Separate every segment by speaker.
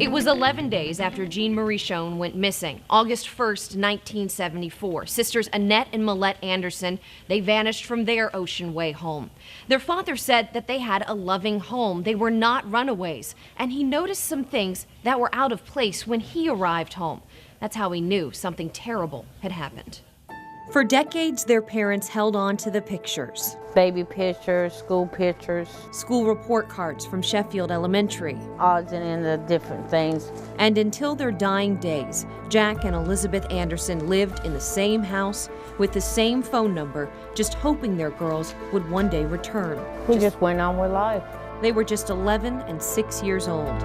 Speaker 1: It was 11 days after Jean Marie Schoen went missing, August 1st, 1974. Sisters Annette and Millette Anderson, they vanished from their Ocean Way home. Their father said that they had a loving home. They were not runaways, and he noticed some things that were out of place when he arrived home. That's how he knew something terrible had happened. For decades, their parents held on to the pictures.
Speaker 2: Baby pictures, school pictures.
Speaker 1: School report cards from Sheffield Elementary.
Speaker 2: Odds and ends of different things.
Speaker 1: And until their dying days, Jack and Elizabeth Anderson lived in the same house with the same phone number, just hoping their girls would one day return.
Speaker 2: We just went on with life.
Speaker 1: They were just 11 and 6 years old.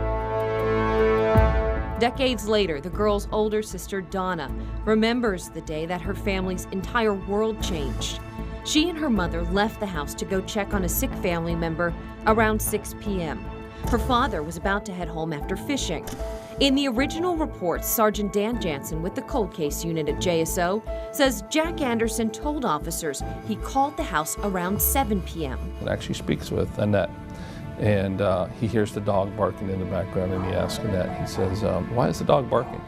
Speaker 1: Decades later, the girl's older sister, Donna, remembers the day that her family's entire world changed. She and her mother left the house to go check on a sick family member around 6 p.m. Her father was about to head home after fishing. In the original report, Sergeant Dan Jansen with the cold case unit at JSO says Jack Anderson told officers he called the house around 7 p.m.
Speaker 3: It actually speaks with Annette. And he hears the dog barking in the background, and he asks Annette, he says, why is the dog barking?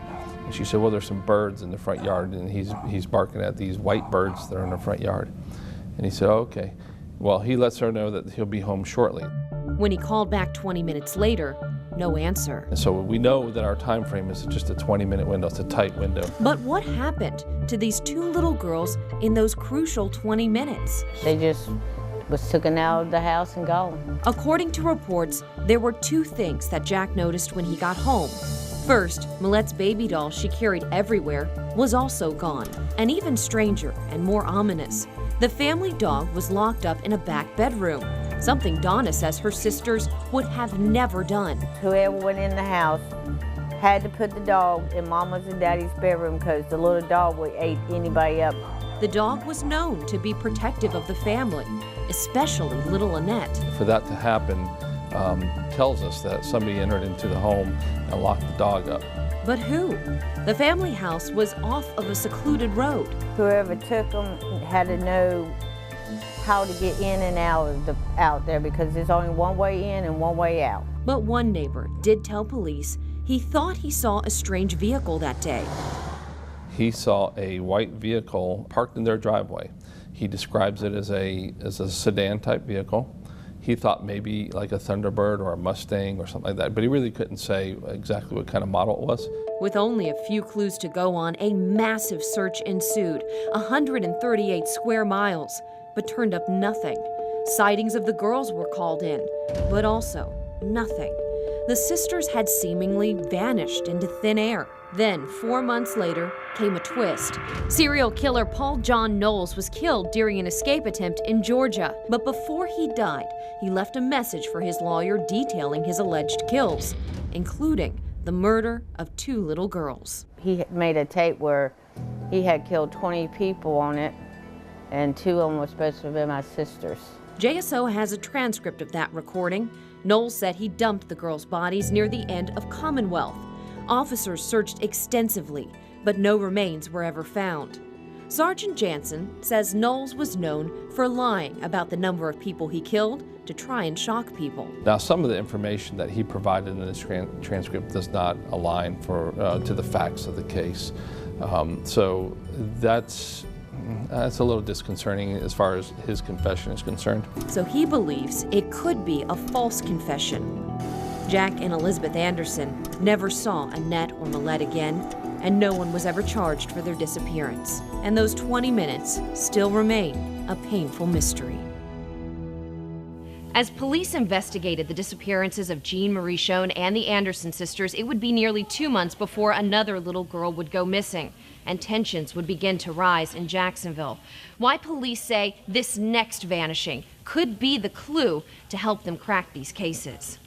Speaker 3: And she said, well, there's some birds in the front yard, and he's barking at these white birds that are in the front yard. And he said, oh, okay. Well, he lets her know that he'll be home shortly.
Speaker 1: When he called back 20 minutes later, no answer.
Speaker 3: And so we know that our time frame is just a 20-minute window. It's a tight window.
Speaker 1: But what happened to these two little girls in those crucial 20 minutes?
Speaker 2: They just was taken out of the house and gone.
Speaker 1: According to reports, there were two things that Jack noticed when he got home. First, Millette's baby doll she carried everywhere was also gone. And even stranger and more ominous, the family dog was locked up in a back bedroom, something Donna says her sisters would have never done.
Speaker 2: Whoever went in the house had to put the dog in Mama's and Daddy's bedroom because the little dog would eat anybody up.
Speaker 1: The dog was known to be protective of the family, especially little Annette.
Speaker 3: For that to happen tells us that somebody entered into the home and locked the dog up.
Speaker 1: But who? The family house was off of a secluded road.
Speaker 2: Whoever took them had to know how to get in and out there because there's only one way in and one way out.
Speaker 1: But one neighbor did tell police he thought he saw a strange vehicle that day.
Speaker 3: He saw a white vehicle parked in their driveway. He describes it as a sedan type vehicle. He thought maybe like a Thunderbird or a Mustang or something like that, but he really couldn't say exactly what kind of model it was.
Speaker 1: With only a few clues to go on, a massive search ensued, 138 square miles, but turned up nothing. Sightings of the girls were called in, but also nothing. The sisters had seemingly vanished into thin air. Then, 4 months later, came a twist. Serial killer Paul John Knowles was killed during an escape attempt in Georgia. But before he died, he left a message for his lawyer detailing his alleged kills, including the murder of two little girls.
Speaker 2: He made a tape where he had killed 20 people on it, and 2 of them were supposed to have been my sisters.
Speaker 1: JSO has a transcript of that recording. Knowles said he dumped the girls' bodies near the end of Commonwealth. Officers searched extensively, but no remains were ever found. Sergeant Jansen says Knowles was known for lying about the number of people he killed to try and shock people.
Speaker 3: Now, some of the information that he provided in his transcript does not align to the facts of the case. So that's a little disconcerting as far as his confession is concerned.
Speaker 1: So he believes it could be a false confession. Jack and Elizabeth Anderson never saw Annette or Millette again, and no one was ever charged for their disappearance. And those 20 minutes still remain a painful mystery. As police investigated the disappearances of Jean Marie Schoen and the Anderson sisters, it would be nearly 2 months before another little girl would go missing, and tensions would begin to rise in Jacksonville. Why police say this next vanishing could be the clue to help them crack these cases.